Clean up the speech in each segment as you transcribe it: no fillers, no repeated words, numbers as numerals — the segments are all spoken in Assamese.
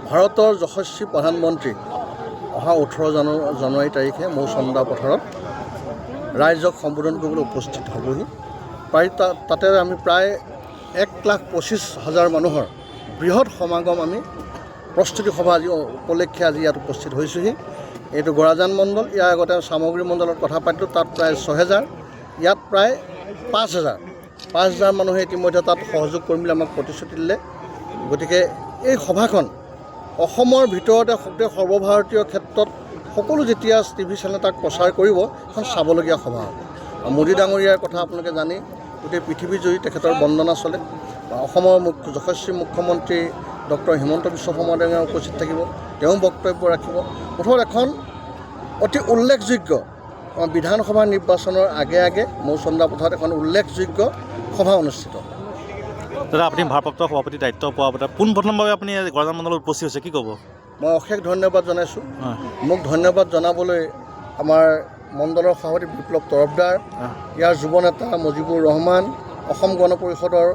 ভাৰতৰ যশস্বী প্ৰধানমন্ত্ৰী অহা 18 জানুৱাৰী তাৰিখে মৌ চন্দা পথাৰত ৰাইজক সম্বোধন কৰিবলৈ উপস্থিত হ'বহি। তাতে আমি প্ৰায় 1,25,000 মানুহৰ বৃহৎ সমাগম আমি প্ৰস্তুতি সভা আজি উপলক্ষে আজি ইয়াত উপস্থিত হৈছোঁহি। এইটো গৰাজান মণ্ডল, ইয়াৰ আগতে সামগ্ৰী মণ্ডলত কথা পাতিলোঁ, তাত প্ৰায় 6,000, ইয়াত প্ৰায় 5,000 মানুহে ইতিমধ্যে তাত সহযোগ কৰিম বুলি আমাক প্ৰতিশ্ৰুতি দিলে। গতিকে এই সভাখন অসমৰ ভিতৰতে গোটেই সৰ্বভাৰতীয় ক্ষেত্ৰত সকলো যেতিয়া টিভি চেনেলে তাক প্ৰচাৰ কৰিব, এখন চাবলগীয়া সভা হ'ব। মোদী ডাঙৰীয়াৰ কথা আপোনালোকে জানি গোটেই পৃথিৱীজুৰি তেখেতৰ বন্দনা চলে। অসমৰ যশস্বী মুখ্যমন্ত্ৰী ডক্টৰ হিমন্ত বিশ্ব শৰ্মা ডাঙৰীয়া উপস্থিত থাকিব, তেওঁ বক্তব্য ৰাখিব। মুঠত এখন অতি উল্লেখযোগ্য বিধানসভা নিৰ্বাচনৰ আগে মৌ চন্দা পথাৰত এখন উল্লেখযোগ্য সভা অনুষ্ঠিত। দাদা, আপুনি ভাৰপ্ৰাপ্ত সভাপতি দায়িত্ব পোৱা পোনপ্ৰথমভাৱে আপুনি গৰাজান মণ্ডলত উপস্থিত হৈছে, কি ক'ব? মই অশেষ ধন্যবাদ জনাইছোঁ। মোক ধন্যবাদ জনাবলৈ আমাৰ মণ্ডলৰ সভাপতি বিপ্লৱ তৰফদাৰ, ইয়াৰ যুৱ নেতা মুজিবুৰ ৰহমান, অসম গণ পৰিষদৰ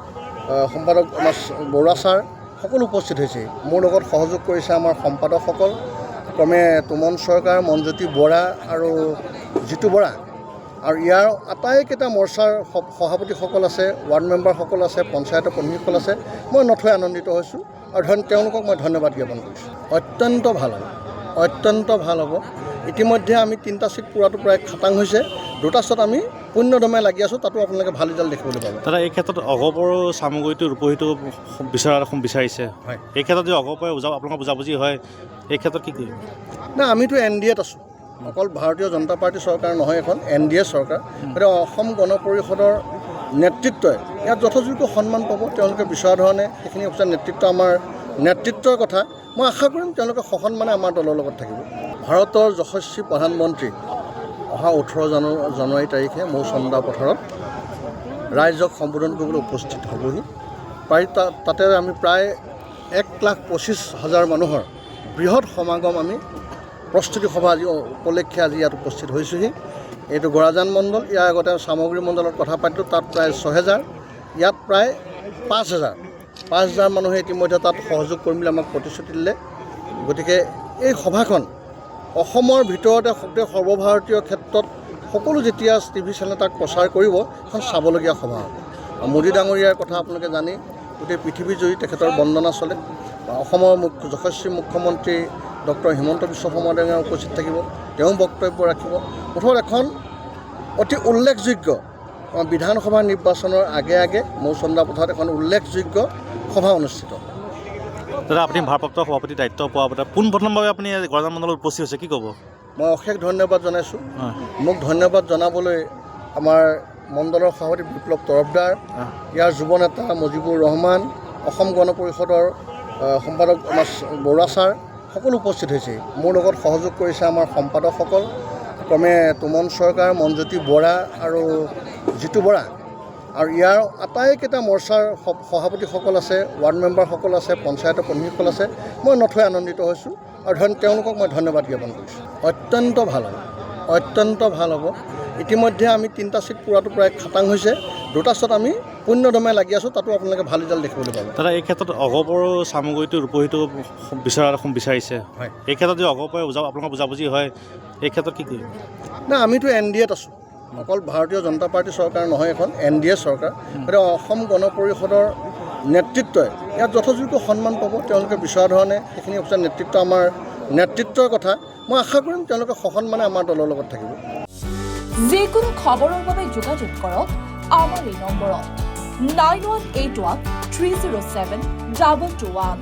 সম্পাদক আমাৰ বৰুৱা ছাৰ সকলো উপস্থিত হৈছে। মোৰ লগত সহযোগ কৰিছে আমাৰ সম্পাদকসকল, ক্ৰমে তুমন চৰকাৰ, মনজ্যোতি বৰা আৰু জিতু বৰা, আৰু ইয়াৰ আটাইকেইটা মৰ্চাৰ সভাপতিসকল আছে, ৱাৰ্ড মেম্বাৰসকল আছে, পঞ্চায়তৰ প্ৰতিনিধিসকল আছে। মই নথৈ আনন্দিত হৈছোঁ আৰু তেওঁলোকক মই ধন্যবাদ জ্ঞাপন কৰিছোঁ। অত্যন্ত ভাল হ'ব। ইতিমধ্যে আমি 3টা ছিট পোৱাটো প্ৰায় খাটাং হৈছে, 2টা ছিট আমি পুণ্যদমে লাগি আছোঁ, তাতো আপোনালোকে ভাল ৰিজাল্ট দেখিবলৈ পাব। দাদা, এই ক্ষেত্ৰত অগপৰ সামগ্ৰীটো ৰূপহীটো বিচাৰিছে, হয়, এই ক্ষেত্ৰত যদি অগপৰে আপোনালোকৰ বুজাবুজি হয়, এই ক্ষেত্ৰত কি কৰিব? না, আমিতো NDAত আছোঁ, অকল ভাৰতীয় জনতা পাৰ্টী চৰকাৰ নহয়, এখন NDA চৰকাৰ। গতিকে অসম গণ পৰিষদৰ নেতৃত্বই ইয়াত যথোযোগ্য সন্মান পাব। তেওঁলোকে বিচৰা ধৰণে সেইখিনি অৱস্থা নেতৃত্ব আমাৰ নেতৃত্বৰ কথা মই আশা কৰিম তেওঁলোকে সসন্মানে আমাৰ দলৰ লগত থাকিব। ভাৰতৰ যশস্বী প্ৰধানমন্ত্ৰী অহা 18 জানুৱাৰী তাৰিখে মৌ চন্দা পথাৰত ৰাইজক সম্বোধন কৰিবলৈ উপস্থিত হ'বহি। তাতে আমি প্ৰায় 1,25,000 মানুহৰ বৃহৎ সমাগম আমি প্ৰস্তুতি সভা আজি উপলক্ষে আজি ইয়াত উপস্থিত হৈছোঁহি। এইটো গৰাজান মণ্ডল, ইয়াৰ আগতে সামগ্ৰী মণ্ডলত কথা পাতিলোঁ, তাত প্ৰায় 6,000, ইয়াত প্ৰায় 5,000 মানুহে ইতিমধ্যে তাত সহযোগ কৰিম বুলি আমাক প্ৰতিশ্ৰুতি দিলে। গতিকে এই সভাখন অসমৰ ভিতৰতে গোটেই সৰ্বভাৰতীয় ক্ষেত্ৰত সকলো যেতিয়া টিভি চেনেলে তাক প্ৰচাৰ কৰিব, এখন চাবলগীয়া সভা হ'ব। মোদী ডাঙৰীয়াৰ কথা আপোনালোকে জানি গোটেই পৃথিৱীজুৰি তেখেতৰ বন্দনা চলে। অসমৰ যশস্বী মুখ্যমন্ত্ৰী ডক্টৰ হিমন্ত বিশ্ব শৰ্মা ডাঙৰীয়া উপস্থিত থাকিব, তেওঁ বক্তব্য ৰাখিব। মুঠত এখন অতি উল্লেখযোগ্য বিধানসভা নিৰ্বাচনৰ আগে মৌ চন্দা পথাৰত এখন উল্লেখযোগ্য সভা অনুষ্ঠিত। দাদা, আপুনি ভাৰপ্ৰাপ্ত সভাপতি দায়িত্ব পোৱা পোনপ্ৰথমভাৱে আপুনি গৰাজান মণ্ডলত উপস্থিত হৈছে, কি ক'ব? মই অশেষ ধন্যবাদ জনাইছোঁ। মোক ধন্যবাদ জনাবলৈ আমাৰ মণ্ডলৰ সভাপতি বিপ্লৱ তৰফদাৰ, ইয়াৰ যুৱ নেতা মুজিবুৰ ৰহমান, অসম গণ পৰিষদৰ সম্পাদক আমাৰ বৰুৱা ছাৰ সকলো উপস্থিত হৈছে। মোৰ লগত সহযোগ কৰিছে আমাৰ সম্পাদকসকল, ক্ৰমে তুমন চৰকাৰ, মনজ্যোতি বৰা আৰু জিতু বৰা, আৰু ইয়াৰ আটাইকেইটা মৰ্চাৰ সভাপতিসকল আছে, ৱাৰ্ড মেম্বাৰসকল আছে, পঞ্চায়তৰ প্ৰতিনিধিসকল আছে। মই নথৈ আনন্দিত হৈছোঁ আৰু তেওঁলোকক মই ধন্যবাদ জ্ঞাপন কৰিছোঁ। অত্যন্ত ভাল হ'ব। ইতিমধ্যে আমি 3টা ছিট পোৱাটো প্ৰায় খাটাং হৈছে, 2টা ছিট আমি পুণ্যদমে লাগি আছোঁ, তাতো আপোনালোকে ভাল ৰিজাল্ট দেখিবলৈ পাব। দাদা, এই ক্ষেত্ৰত অগপৰ সামগ্ৰীটো ৰূপহীটো বিচাৰিছে, হয়, এই ক্ষেত্ৰত যদি অগপৰে আপোনালোকৰ বুজাবুজি হয়, এই ক্ষেত্ৰত কি কৰিব? না, আমিতো NDAত আছোঁ, অকল ভাৰতীয় জনতা পাৰ্টী চৰকাৰ নহয়, এখন NDA চৰকাৰ। গতিকে অসম গণ পৰিষদৰ নেতৃত্বই ইয়াত যথোযোগ্য সন্মান পাব। তেওঁলোকে বিচৰা ধৰণে সেইখিনি অৱস্থা নেতৃত্ব আমাৰ নেতৃত্বৰ কথা মই আশা কৰিম তেওঁলোকে সসন্মানে আমাৰ দলৰ লগত থাকিব। যিকোনো খবৰৰ বাবে যোগাযোগ কৰক আমাৰ এই নম্বৰত 9181 307 221।